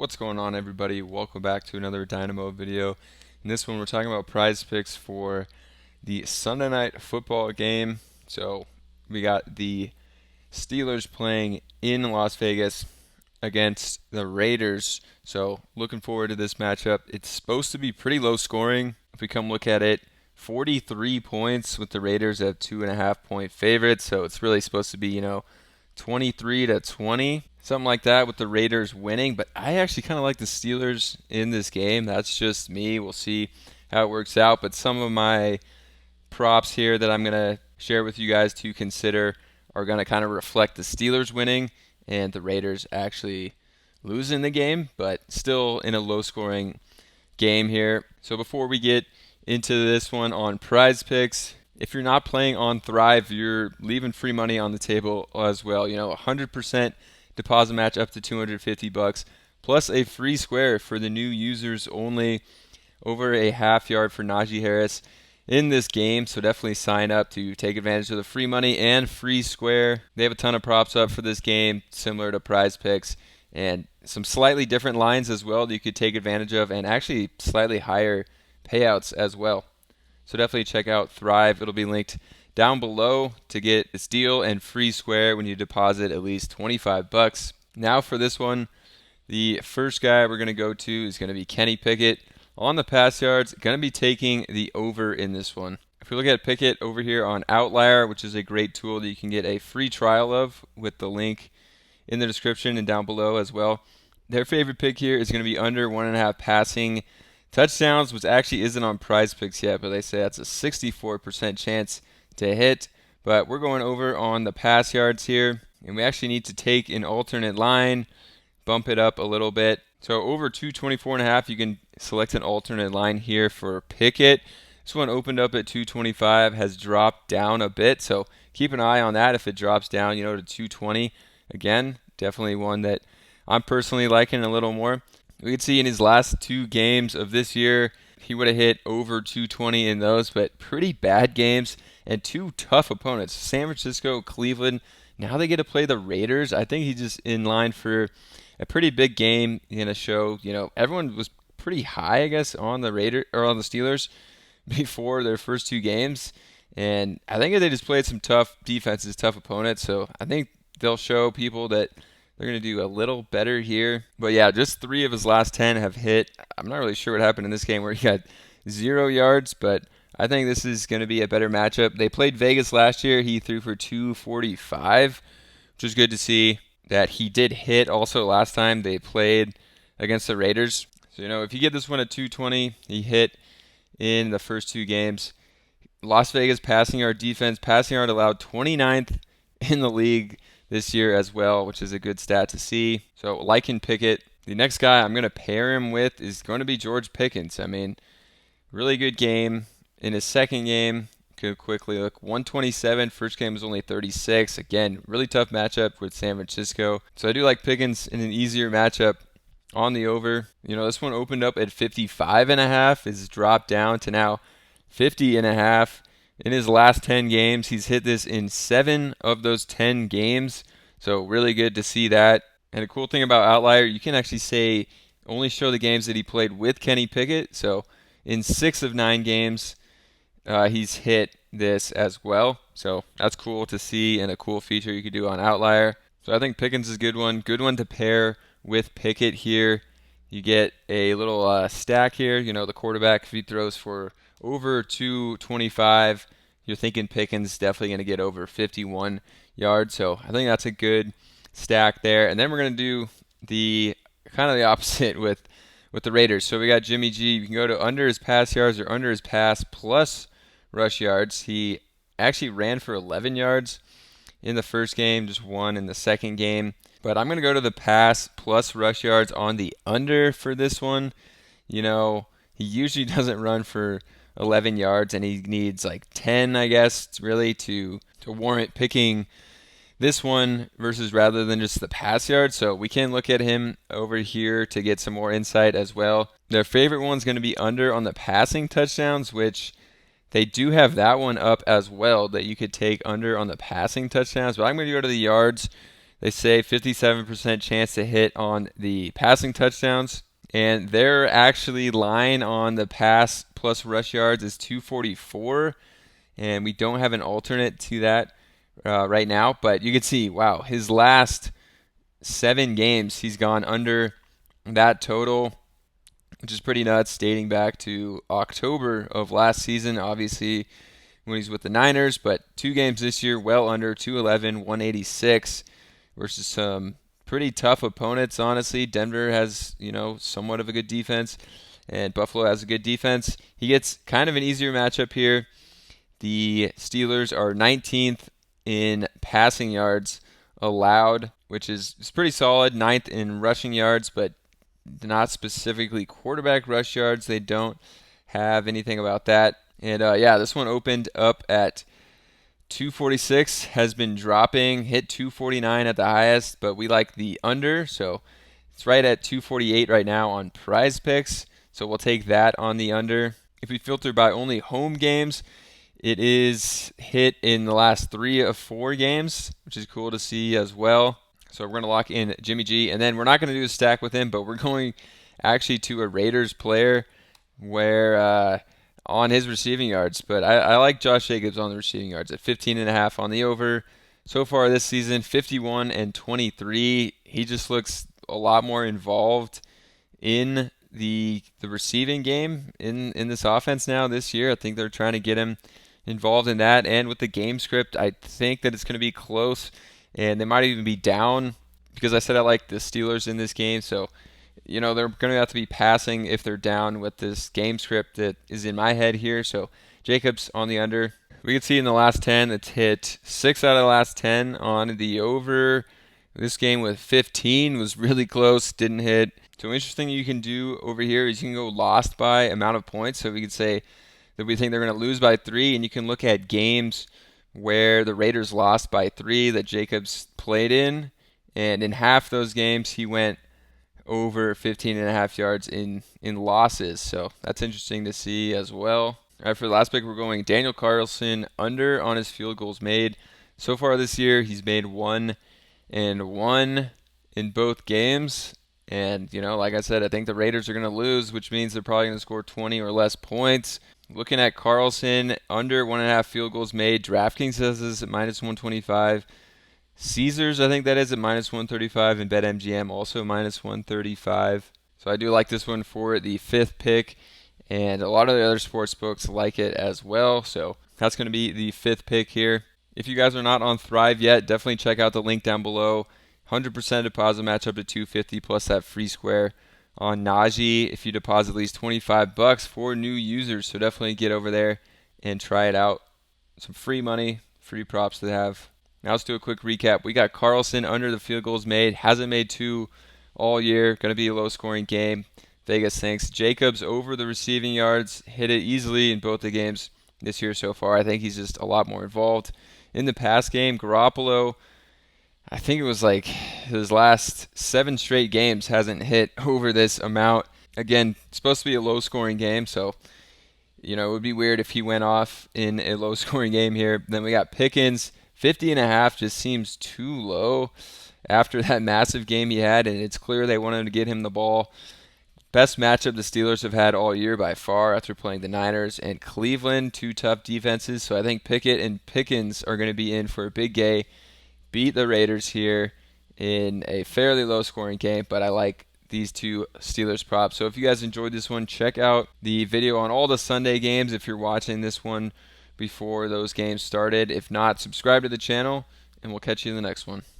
What's going on, everybody? Welcome back to another Dynamo video. In this one, we're talking about prize picks for the Sunday night football game. So we got the Steelers playing in Las Vegas against the Raiders. So looking forward to this matchup. It's supposed to be pretty low scoring. If we come look at it, 43 points with the Raiders at 2.5-point favorites. So it's really supposed to be, 23-20, something like that, with the Raiders winning. But I actually kind of like the Steelers in this game. That's just me. We'll see how it works out. But some of my props here that I'm going to share with you guys to consider are going to kind of reflect the Steelers winning and the Raiders actually losing the game, but still in a low-scoring game here. So before we get into this one on prize picks, if you're not playing on Thrive, you're leaving free money on the table as well. 100% deposit match up to $250, plus a free square for the new users only, over a half yard for Najee Harris in this game. So definitely sign up to take advantage of the free money and free square. They have a ton of props up for this game, similar to prize picks, and some slightly different lines as well that you could take advantage of, and actually slightly higher payouts as well. So definitely check out Thrive. It'll be linked down below to get this deal and free square when you deposit at least $25. Now for this one, the first guy we're going to go to is going to be Kenny Pickett. On the pass yards, going to be taking the over in this one. If we look at Pickett over here on Outlier, which is a great tool that you can get a free trial of with the link in the description and down below as well, their favorite pick here is going to be under 1.5 passing touchdowns, which actually isn't on prize picks yet, but they say that's a 64% chance to hit. But we're going over on the pass yards here, and we actually need to take an alternate line, bump it up a little bit. So over 224.5, you can select an alternate line here for Pickett. This one opened up at 225, has dropped down a bit, so keep an eye on that. If it drops down, to 220, again, definitely one that I'm personally liking a little more. We can see in his last two games of this year, he would have hit over 220 in those, but pretty bad games and two tough opponents, San Francisco, Cleveland. Now they get to play the Raiders. I think he's just in line for a pretty big game in a show. Everyone was pretty high, I guess, on the Steelers before their first two games, and I think they just played some tough defenses, tough opponents. So I think they'll show people that they're going to do a little better here. But yeah, just 3 of his last 10 have hit. I'm not really sure what happened in this game where he got 0 yards, but I think this is going to be a better matchup. They played Vegas last year. He threw for 245, which is good to see that he did hit also last time they played against the Raiders. So, if you get this one at 220, he hit in the first 2 games. Las Vegas passing yard defense, passing yard allowed 29th in the league this year as well, which is a good stat to see. So liking Pickett. The next guy I'm going to pair him with is going to be George Pickens. I mean, really good game. In his second game, could quickly look 127. First game was only 36. Again, really tough matchup with San Francisco. So I do like Pickens in an easier matchup on the over. This one opened up at 55.5. It's dropped down to now 50.5. In his last 10 games, he's hit this in 7 of those 10 games. So really good to see that. And a cool thing about Outlier, you can actually only show the games that he played with Kenny Pickett. So in 6 of 9 games, he's hit this as well. So that's cool to see and a cool feature you could do on Outlier. So I think Pickens is a good one. Good one to pair with Pickett here. You get a little stack here. The quarterback, if he throws for over 225, you're thinking Pickens definitely going to get over 51 yards. So I think that's a good stack there. And then we're going to do the kind of the opposite with the Raiders. So we got Jimmy G. You can go to under his pass yards or under his pass plus rush yards. He actually ran for 11 yards in the first game, just 1 in the second game. But I'm going to go to the pass plus rush yards on the under for this one. He usually doesn't run for 11 yards, and he needs like 10, I guess, really to warrant picking this one versus rather than just the pass yards. So we can look at him over here to get some more insight as well. Their favorite one's going to be under on the passing touchdowns, which they do have that one up as well that you could take under on the passing touchdowns. But I'm going to go to the yards. They say 57% chance to hit on the passing touchdowns. And their actually line on the pass plus rush yards is 244. And we don't have an alternate to that right now. But you can see, wow, his last 7 games, he's gone under that total, which is pretty nuts, dating back to October of last season, obviously, when he's with the Niners. But 2 games this year, well under 211, 186 versus some pretty tough opponents, honestly. Denver has, somewhat of a good defense, and Buffalo has a good defense. He gets kind of an easier matchup here. The Steelers are 19th in passing yards allowed, which is pretty solid. 9th in rushing yards, but not specifically quarterback rush yards. They don't have anything about that. And this one opened up at 246, has been dropping, hit 249 at the highest, but we like the under, so it's right at 248 right now on Prizepicks, so we'll take that on the under. If we filter by only home games, it is hit in the last 3 of 4 games, which is cool to see as well. So we're going to lock in Jimmy G, and then we're not going to do a stack with him, but we're going actually to a Raiders player where on his receiving yards. But I like Josh Jacobs on the receiving yards at 15.5 on the over. So far this season, 51 and 23. He just looks a lot more involved in the receiving game in this offense now this year. I think they're trying to get him involved in that. And with the game script, I think that it's going to be close. And they might even be down because I said I like the Steelers in this game. So, they're going to have to be passing if they're down with this game script that is in my head here. So, Jacobs on the under. We can see in the last 10, it's hit 6 out of the last 10 on the over. This game with 15 was really close, didn't hit. So, interesting you can do over here is you can go lost by amount of points. So, we could say that we think they're going to lose by 3, and you can look at games where the Raiders lost by 3 that Jacobs played in, and in half those games he went over 15.5 yards in losses. So that's interesting to see as well. All right, for the last pick, we're going Daniel Carlson under on his field goals made. So far this year, he's made 1 and 1 in both games. And, like I said, I think the Raiders are going to lose, which means they're probably going to score 20 or less points. Looking at Carlson, under 1.5 field goals made. DraftKings says this at minus 125. Caesars, I think that is at minus 135. And BetMGM also minus 135. So I do like this one for the 5th pick. And a lot of the other sports books like it as well. So that's going to be the 5th pick here. If you guys are not on Thrive yet, definitely check out the link down below. 100% deposit match up to 250 plus that free square on Najee if you deposit at least $25 for new users. So definitely get over there and try it out. Some free money, free props to have. Now let's do a quick recap. We got Carlson under the field goals made. Hasn't made 2 all year. Going to be a low-scoring game. Vegas thinks. Jacobs over the receiving yards. Hit it easily in both the games this year so far. I think he's just a lot more involved. In the pass game, Garoppolo, I think it was like his last 7 straight games hasn't hit over this amount. Again, it's supposed to be a low-scoring game, so it would be weird if he went off in a low-scoring game here. Then we got Pickens, 50.5 just seems too low after that massive game he had, and it's clear they wanted to get him the ball. Best matchup the Steelers have had all year by far after playing the Niners and Cleveland, 2 tough defenses. So I think Pickett and Pickens are going to be in for a big game. Beat the Raiders here in a fairly low-scoring game, but I like these 2 Steelers props. So if you guys enjoyed this one, check out the video on all the Sunday games if you're watching this one before those games started. If not, subscribe to the channel, and we'll catch you in the next one.